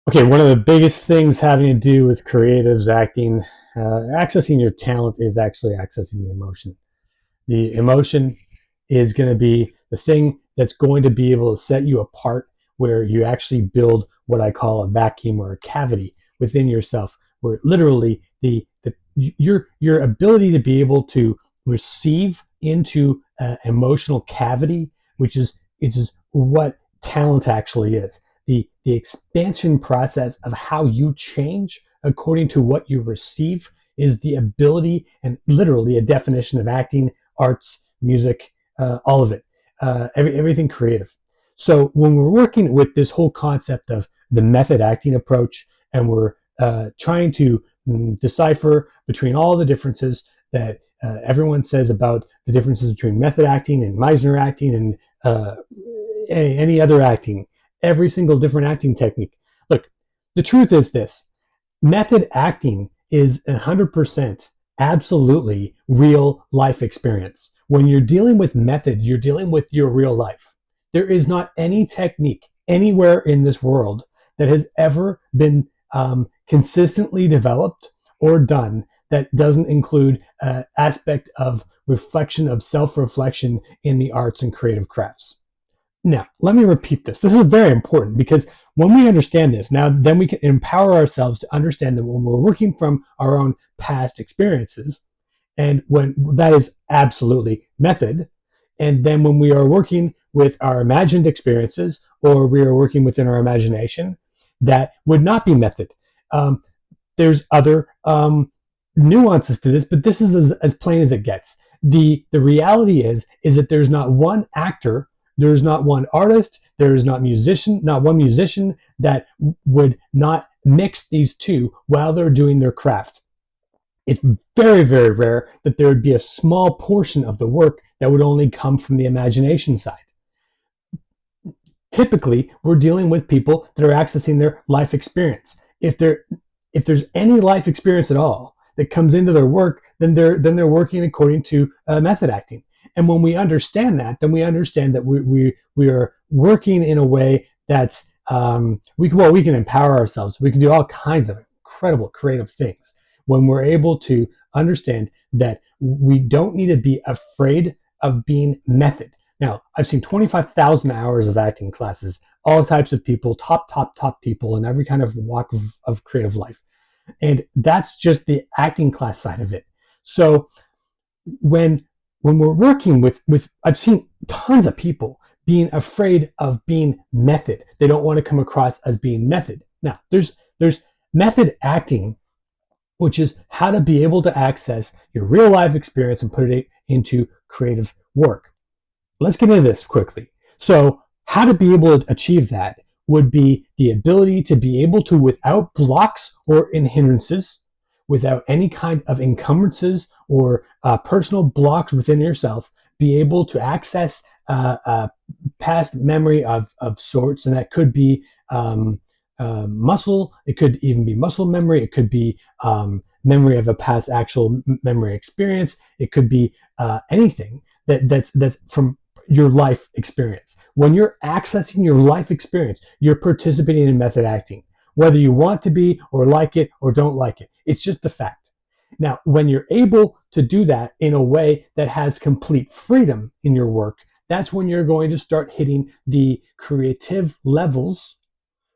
Okay, one of the biggest things having to do with creatives acting, accessing your talent is actually accessing the emotion. The emotion is going to be the thing that's going to be able to set you apart, where you actually build what I call a vacuum or a cavity within yourself, where literally your ability to be able to receive into an emotional cavity, which is what talent actually is. The expansion process of how you change according to what you receive is the ability and literally a definition of acting, arts, music, all of it, everything creative. So when we're working with this whole concept of the method acting approach, and we're trying to decipher between all the differences that everyone says about the differences between method acting and Meisner acting and any other acting, every single different acting technique. Look, the truth is this: method acting is 100% absolutely real life experience. When you're dealing with method, you're dealing with your real life. There is not any technique anywhere in this world that has ever been consistently developed or done that doesn't include an aspect of reflection, of self-reflection in the arts and creative crafts. Now, let me repeat this. This is very important because when we understand this, now then we can empower ourselves to understand that when we're working from our own past experiences, and when that is absolutely method, and then when we are working with our imagined experiences or we are working within our imagination, that would not be method. Um, there's other nuances to this, but this is as plain as it gets. The reality is that there's not one actor, there's not one artist, there is not one musician that would not mix these two while they're doing their craft. It's very, very rare that there would be a small portion of the work that would only come from the imagination side. Typically, we're dealing with people that are accessing their life experience. If there's any life experience at all that comes into their work, then they're working according to method acting. And when we understand that, then we understand that we are working in a way that's we can empower ourselves. We can do all kinds of incredible creative things when we're able to understand that we don't need to be afraid of being method. Now, I've seen 25,000 hours of acting classes, all types of people, top people in every kind of walk of creative life. And that's just the acting class side of it. So when we're working with I've seen tons of people being afraid of being method. They don't want to come across as being method. Now, there's method acting, which is how to be able to access your real life experience and put it into creative work. Let's get into this quickly. So, how to be able to achieve that would be the ability to be able to, without blocks or hindrances, without any kind of encumbrances or personal blocks within yourself, be able to access past memory of sorts. And that could be muscle, it could even be muscle memory, it could be memory of a past actual memory experience, it could be anything that's from your life experience. When you're accessing your life experience, you're participating in method acting, whether you want to be or like it or don't like it. It's just the fact. Now, when you're able to do that in a way that has complete freedom in your work, that's when you're going to start hitting the creative levels,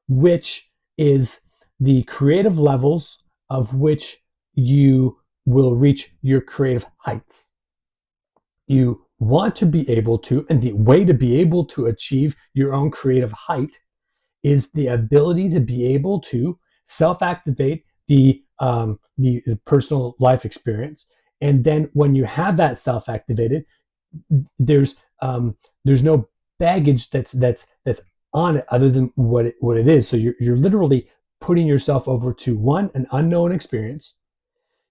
which is the creative levels of which you will reach your creative heights. You want to be able to, and the way to be able to achieve your own creative height is the ability to be able to self-activate the personal life experience. And then when you have that self-activated, there's there's no baggage that's on it other than what it is. So you're literally putting yourself over to an unknown experience.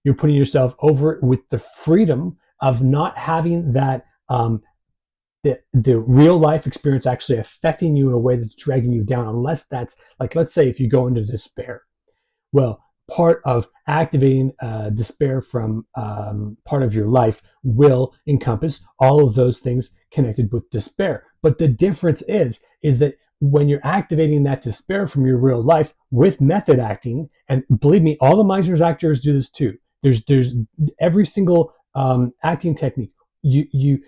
You're putting yourself over with the freedom of not having that the real life experience actually affecting you in a way that's dragging you down, unless that's like, let's say if you go into despair. Well, part of activating despair from part of your life will encompass all of those things connected with despair. But the difference is that when you're activating that despair from your real life with method acting, and believe me, all the Meisner's actors do this too. There's every single acting technique. You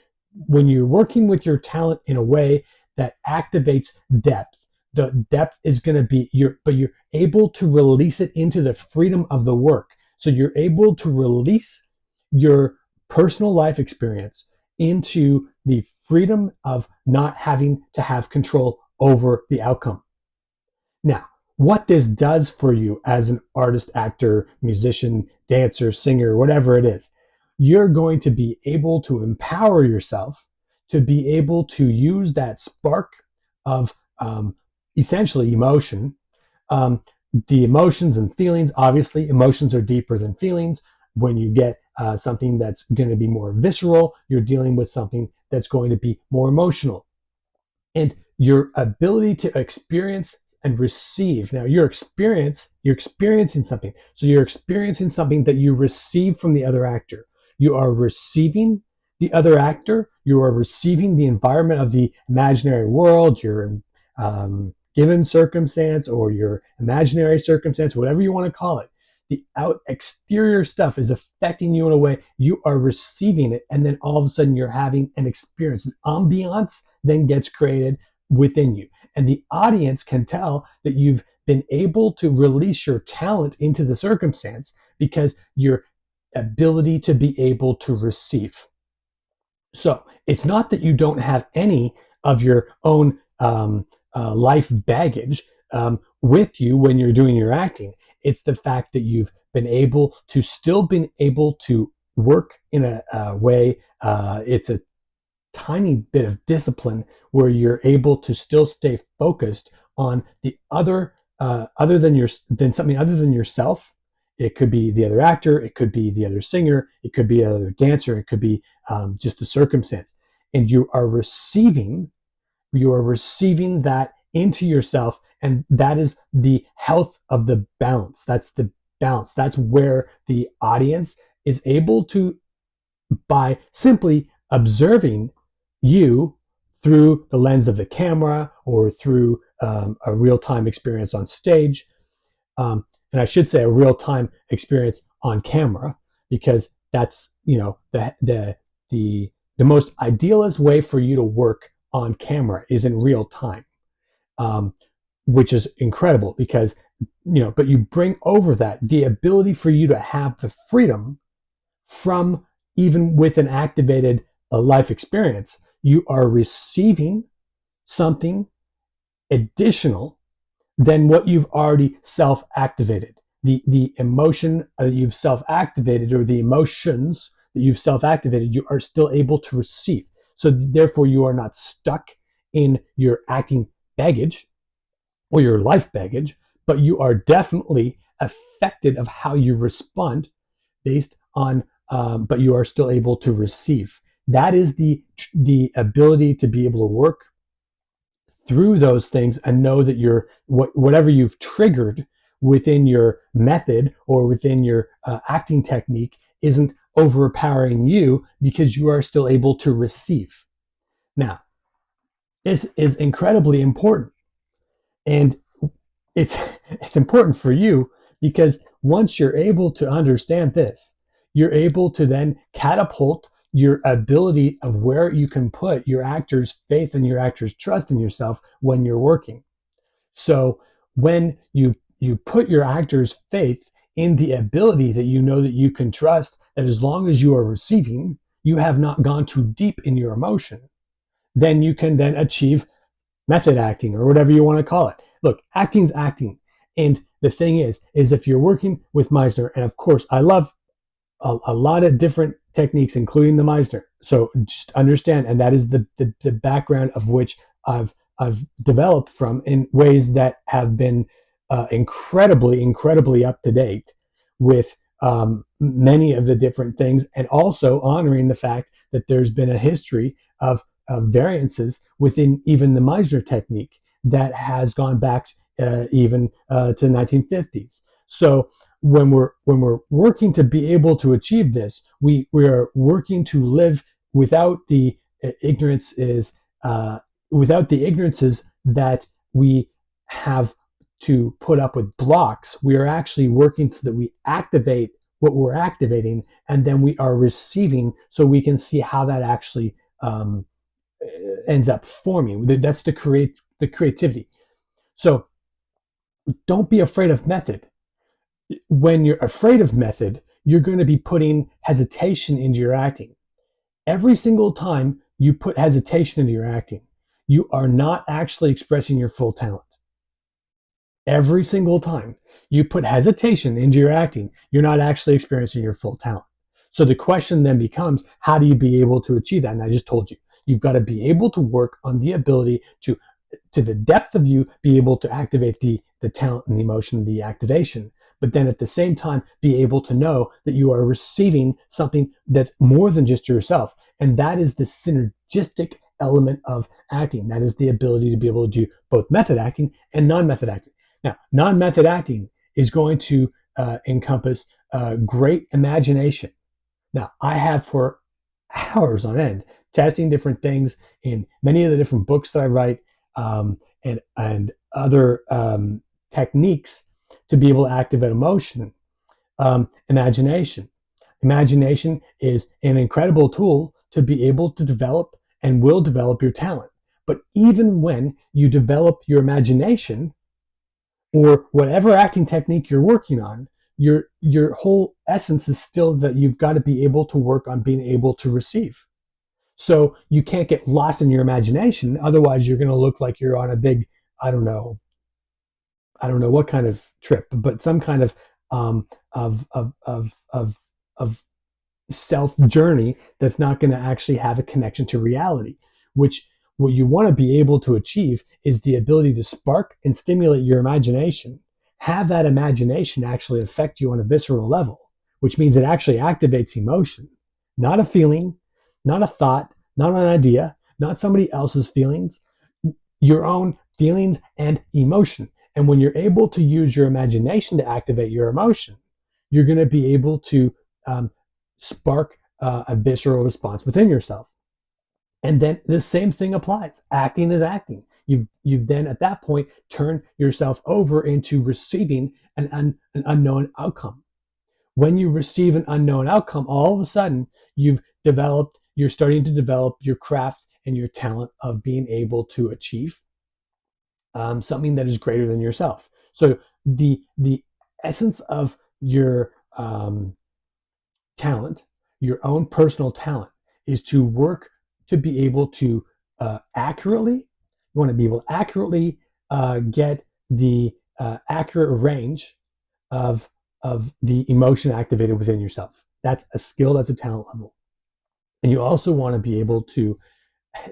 when you're working with your talent in a way that activates depth, the depth is going to be but you're able to release it into the freedom of the work. So you're able to release your personal life experience into the freedom of not having to have control over the outcome. Now, what this does for you as an artist, actor, musician, dancer, singer, whatever it is, you're going to be able to empower yourself to be able to use that spark of essentially emotion. The emotions and feelings, obviously, emotions are deeper than feelings. When you get something that's going to be more visceral, you're dealing with something that's going to be more emotional. And your ability to experience and receive. Now, you're experiencing something. So you're experiencing something that you receive from the other actor. You are receiving the other actor. You are receiving the environment of the imaginary world, your given circumstance or your imaginary circumstance, whatever you want to call it. The exterior stuff is affecting you in a way. You are receiving it, and then all of a sudden you're having an experience. An ambiance then gets created within you. And the audience can tell that you've been able to release your talent into the circumstance because your ability to be able to receive. So it's not that you don't have any of your own life baggage with you when you're doing your acting. It's the fact that you've been able to work in a way. It's a tiny bit of discipline where you're able to still stay focused on the than something other than yourself. It could be the other actor, it could be the other singer, it could be the other dancer, it could be just the circumstance, and you are receiving that into yourself, and that is the health of the balance. That's the balance. That's where the audience is able to, by simply observing you through the lens of the camera or through a real-time experience on stage. And I should say a real-time experience on camera, because that's, the most idealist way for you to work on camera is in real time, which is incredible because, but you bring over that the ability for you to have the freedom from, even with an activated life experience, you are receiving something additional than what you've already self-activated. The emotion that you've self-activated, or the emotions that you've self-activated, you are still able to receive. So therefore you are not stuck in your acting baggage or your life baggage, but you are definitely affected of how you respond based on, but you are still able to receive. That is the ability to be able to work through those things and know that whatever you've triggered within your method or within your acting technique isn't overpowering you, because you are still able to receive. Now, this is incredibly important, and it's it's important for you because once you're able to understand this, you're able to then catapult your ability of where you can put your actor's faith and your actor's trust in yourself when you're working. So when you put your actor's faith in the ability that you know that you can trust, that as long as you are receiving, you have not gone too deep in your emotion, then you can then achieve method acting or whatever you want to call it. Look, acting's acting. And the thing is if you're working with Meisner, and of course, I love a lot of different techniques, including the Meisner. So just understand, and that is the background of which I've developed from in ways that have been incredibly up to date with many of the different things, and also honoring the fact that there's been a history of variances within even the Meisner technique that has gone back even to the 1950s. So when we're working to be able to achieve this, we are working to live without the ignorances that we have to put up with blocks. We are actually working so that we activate what we're activating, and then we are receiving so we can see how that actually ends up forming. That's the creativity. So don't be afraid of method. When you're afraid of method, you're going to be putting hesitation into your acting. Every single time you put hesitation into your acting, you are not actually expressing your full talent. Every single time you put hesitation into your acting, you're not actually experiencing your full talent. So the question then becomes, how do you be able to achieve that? And I just told you, you've got to be able to work on the ability to the depth of you, be able to activate the talent and the emotion, the activation, but then at the same time, be able to know that you are receiving something that's more than just yourself. And that is the synergistic element of acting. That is the ability to be able to do both method acting and non-method acting. Now, non-method acting is going to encompass great imagination. Now, I have for hours on end testing different things in many of the different books that I write, and other techniques to be able to activate emotion. Imagination. Imagination is an incredible tool to be able to develop and will develop your talent. But even when you develop your imagination, or whatever acting technique you're working on, your whole essence is still that you've got to be able to work on being able to receive. So you can't get lost in your imagination. Otherwise, you're going to look like you're on a big, I don't know, I don't know what kind of trip, but some kind of um, of self journey that's not going to actually have a connection to reality. Which what you want to be able to achieve is the ability to spark and stimulate your imagination. Have that imagination actually affect you on a visceral level, which means it actually activates emotion, not a feeling, not a thought, not an idea, not somebody else's feelings, your own feelings and emotion. And when you're able to use your imagination to activate your emotion, you're going to be able to spark a visceral response within yourself. And then the same thing applies. Acting is acting. You've then at that point turned yourself over into receiving an unknown outcome. When you receive an unknown outcome, all of a sudden you're starting to develop your craft and your talent of being able to achieve something that is greater than yourself. So the essence of your talent, your own personal talent, is to work to be able to accurately. You want to be able to accurately get the accurate range of the emotion activated within yourself. That's a skill. That's a talent level. And you also want to be able to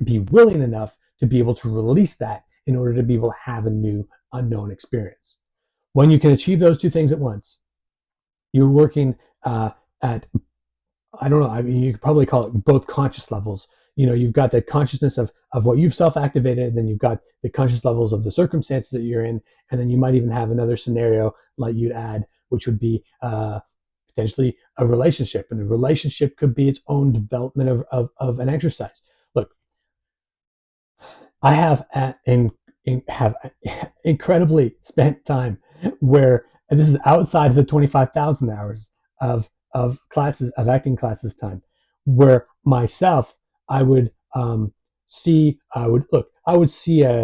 be willing enough to be able to release that in order to be able to have a new unknown experience. When you can achieve those two things at once, you're working at, I don't know, I mean, you could probably call it both conscious levels. You know, you've got the consciousness of what you've self-activated, and then you've got the conscious levels of the circumstances that you're in, and then you might even have another scenario like you'd add, which would be potentially a relationship, and the relationship could be its own development of an exercise. Look, I have incredibly spent time where, and this is outside of the 25,000 hours of classes, of acting classes time, where myself I would I would see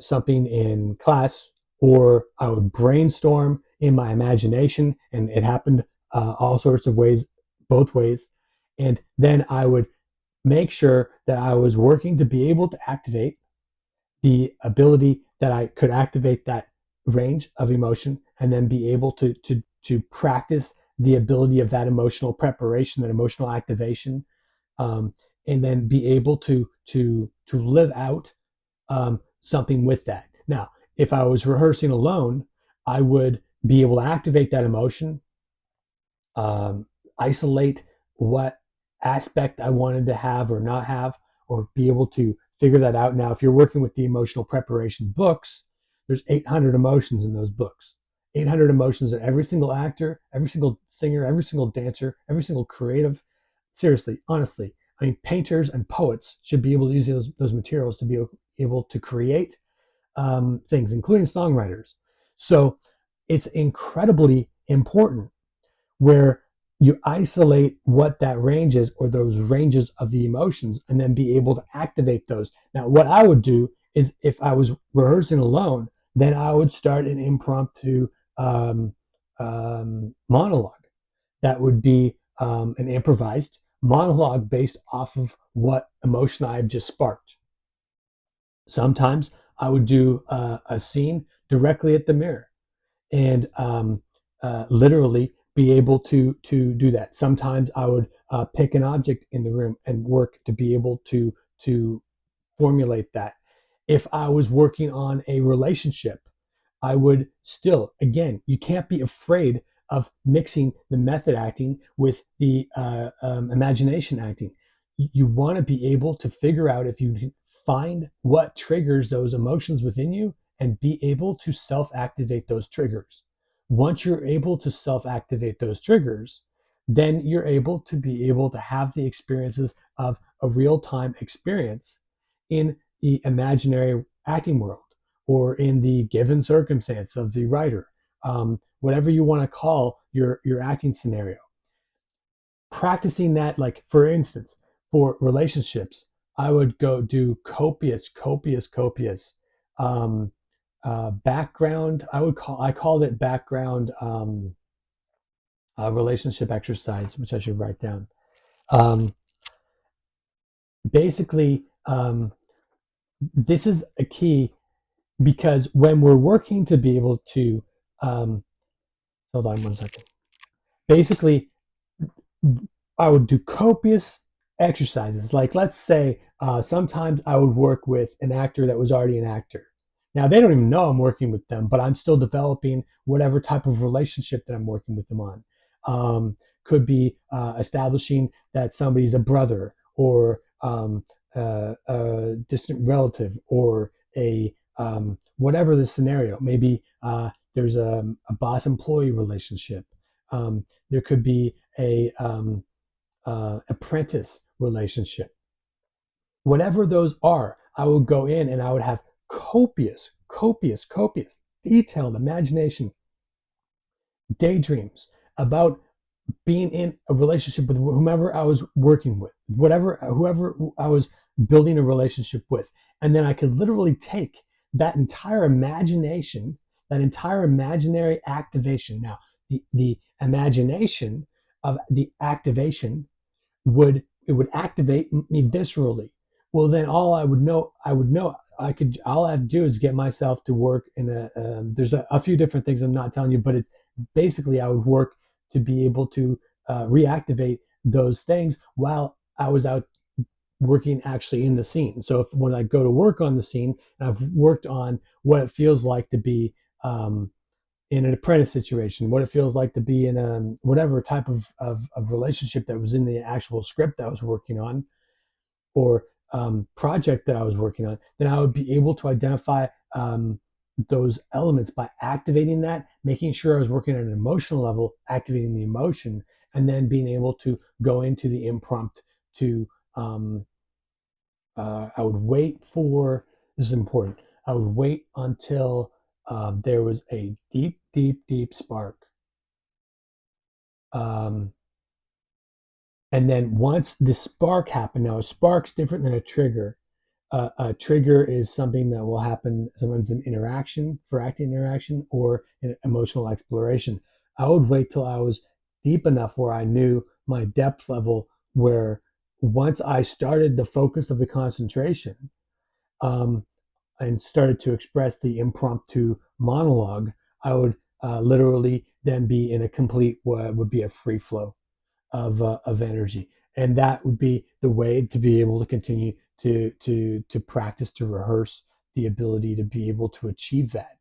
something in class, or I would brainstorm in my imagination, and it happened all sorts of ways, both ways, and then I would make sure that I was working to be able to activate the ability that I could activate that range of emotion, and then be able to practice the ability of that emotional preparation, that emotional activation, um, and then be able to live out something with that. Now, if I was rehearsing alone, I would be able to activate that emotion, isolate what aspect I wanted to have or not have, or be able to figure that out. Now, if you're working with the emotional preparation books, there's 800 emotions in those books. 800 emotions that every single actor, every single singer, every single dancer, every single creative, seriously, honestly, I mean, painters and poets should be able to use those materials to be able to create things, including songwriters. So it's incredibly important where you isolate what that range is or those ranges of the emotions and then be able to activate those. Now, what I would do is if I was rehearsing alone, then I would start an impromptu um, monologue. That would be an improvised monologue based off of what emotion I have just sparked. Sometimes I would do a scene directly at the mirror and literally be able to do that. Sometimes I would pick an object in the room and work to be able to formulate that. If I was working on a relationship, I would still, again, you can't be afraid of mixing the method acting with the imagination acting. You want to be able to figure out if you can find what triggers those emotions within you and be able to self activate those triggers. Once you're able to self activate those triggers, then you're able to be able to have the experiences of a real time experience in the imaginary acting world or in the given circumstance of the writer, whatever you want to call your acting scenario. Practicing that, like for instance, for relationships, I would go do copious background. I called it background relationship exercise, which I should write down. Um, basically, this is a key because when we're working to be able to, um, hold on one second. Basically, I would do copious exercises. Like, let's say sometimes I would work with an actor that was already an actor. Now, they don't even know I'm working with them, but I'm still developing whatever type of relationship that I'm working with them on. Could be establishing that somebody's a brother or a distant relative or a whatever the scenario. Maybe there's a boss employee relationship. There could be a apprentice relationship. Whatever those are, I would go in and I would have copious, detailed imagination, daydreams about being in a relationship with whomever I was working with, whoever I was building a relationship with. And then I could literally take that entire imagination, that entire imaginary activation. Now, the imagination of the activation would activate me viscerally. Well, then all I have to do is get myself to work in there's a few different things I'm not telling you, but it's basically I would work to be able to reactivate those things while I was out working actually in the scene. So when I go to work on the scene and I've worked on what it feels like to be in an apprentice situation, what it feels like to be in a whatever type of relationship that was in the actual script that I was working on or project that I was working on, then I would be able to identify those elements by activating that, making sure I was working at an emotional level, activating the emotion, and then being able to go into the impromptu to I would wait for this is important. I would wait until there was a deep spark. Um, and then once the spark happened, now a spark's different than a trigger. A trigger is something that will happen sometimes in interaction, for acting interaction, or in emotional exploration. I would wait till I was deep enough where I knew my depth level, where once I started the focus of the concentration, um, and started to express the impromptu monologue, I would literally then be in a complete what would be a free flow of energy, and that would be the way to be able to continue to practice to rehearse the ability to be able to achieve that.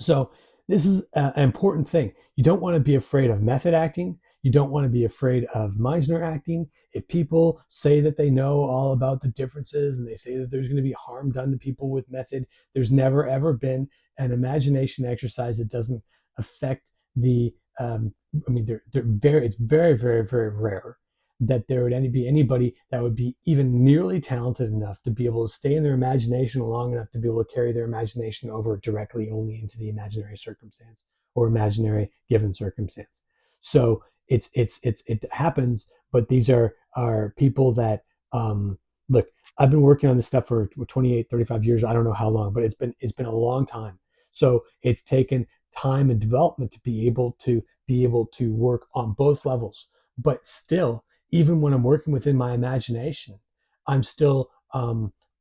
So this is an important thing. You don't want to be afraid of method acting. You don't want to be afraid of Meisner acting. If people say that they know all about the differences and they say that there's going to be harm done to people with method, there's never ever been an imagination exercise that doesn't affect the. I mean, they're very. It's very rare that there would be anybody that would be even nearly talented enough to be able to stay in their imagination long enough to be able to carry their imagination over directly only into the imaginary circumstance or imaginary given circumstance. So it happens, but these are people that look. I've been working on this stuff for 28, 35 years. I don't know how long, but it's been a long time. So it's taken time and development to be able to work on both levels. But still, even when I'm working within my imagination, I'm still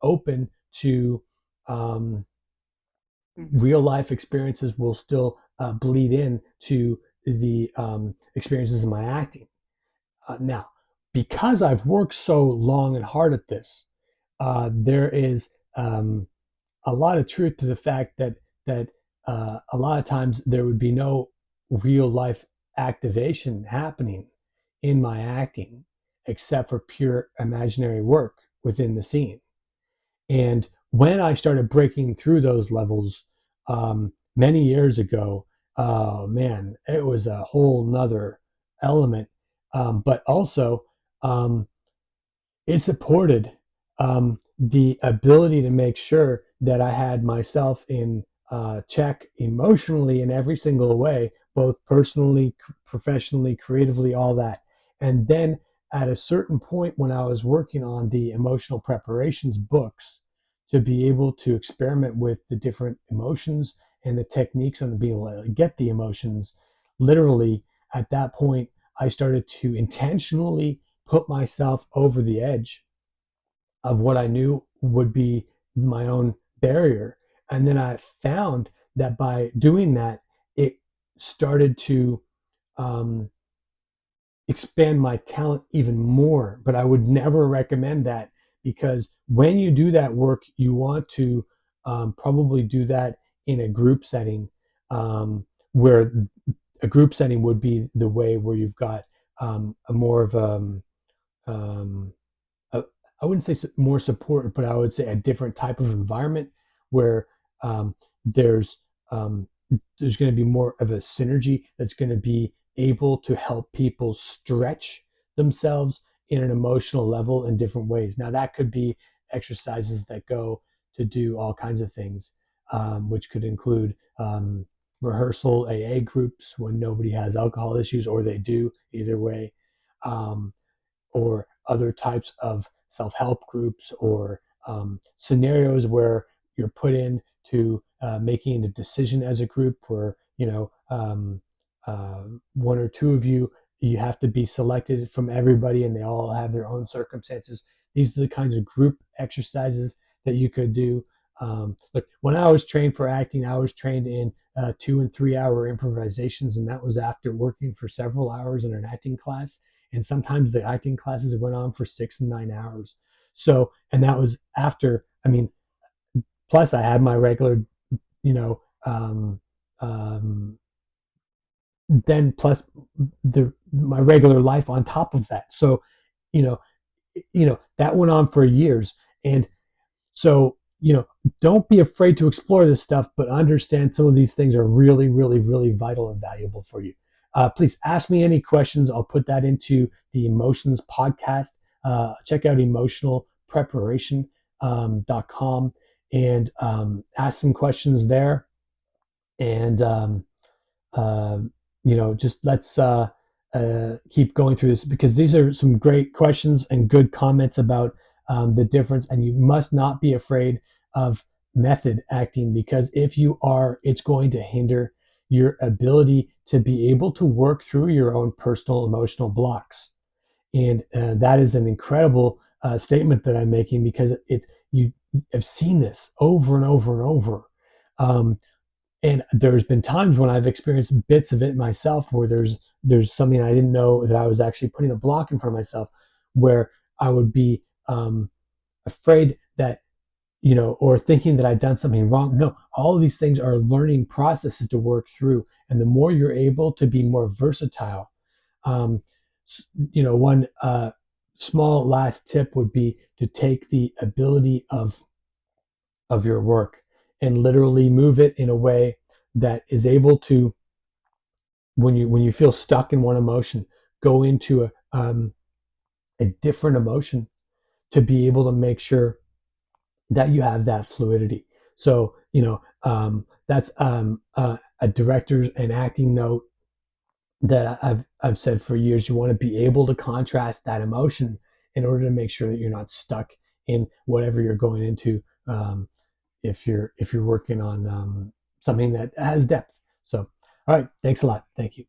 open to real life experiences will still bleed in to the experiences in my acting. Now, because I've worked so long and hard at this, there is a lot of truth to the fact that a lot of times there would be no real life activation happening in my acting except for pure imaginary work within the scene. And when I started breaking through those levels many years ago, oh man, it was a whole nother element. But also, um, it supported the ability to make sure that I had myself in check emotionally in every single way, both personally, professionally, creatively, all that. And then at a certain point when I was working on the emotional preparations books, to be able to experiment with the different emotions and the techniques on being able to get the emotions, literally at that point, I started to intentionally put myself over the edge of what I knew would be my own barrier. And then I found that by doing that, it started to um, expand my talent even more. But I would never recommend that, because when you do that work, you want to probably do that in a group setting, where a group setting would be the way where you've got a more of um, a, I wouldn't say more support, but I would say a different type of environment where um, there's um, there's going to be more of a synergy that's going to be able to help people stretch themselves in an emotional level in different ways. Now that could be exercises that go to do all kinds of things, which could include rehearsal AA groups when nobody has alcohol issues, or they do, either way. Um, or other types of self-help groups, or scenarios where you're put in to making a decision as a group where one or two of you have to be selected from everybody and they all have their own circumstances. These are the kinds of group exercises that you could do. Look, when I was trained for acting, I was trained in 2 and 3 hour improvisations, and that was after working for several hours in an acting class. And sometimes the acting classes went on for 6 and 9 hours. So, and that was after, I mean, plus I had my regular, you know, then plus my regular life on top of that. So, you know, that went on for years. And so, don't be afraid to explore this stuff, but understand some of these things are really, really, really vital and valuable for you. Please ask me any questions. I'll put that into the Emotions podcast. Check out emotionalpreparation.com and ask some questions there. And uh, just let's keep going through this, because these are some great questions and good comments about the difference. And you must not be afraid of method acting, because if you are, it's going to hinder your ability to be able to work through your own personal emotional blocks. And that is an incredible statement that I'm making, because it's you have seen this over and over and over. Um, and there's been times when I've experienced bits of it myself, where there's something I didn't know that I was actually putting a block in front of myself, where I would be afraid that, or thinking that I'd done something wrong. No, all of these things are learning processes to work through. And the more you're able to be more versatile, um, one small last tip would be to take the ability of your work and literally move it in a way that is able to, when you feel stuck in one emotion, go into a different emotion to be able to make sure that you have that fluidity. So, that's a director's and acting note that I've said for years. You want to be able to contrast that emotion in order to make sure that you're not stuck in whatever you're going into. If you're working on something that has depth. So, all right, thanks a lot. Thank you.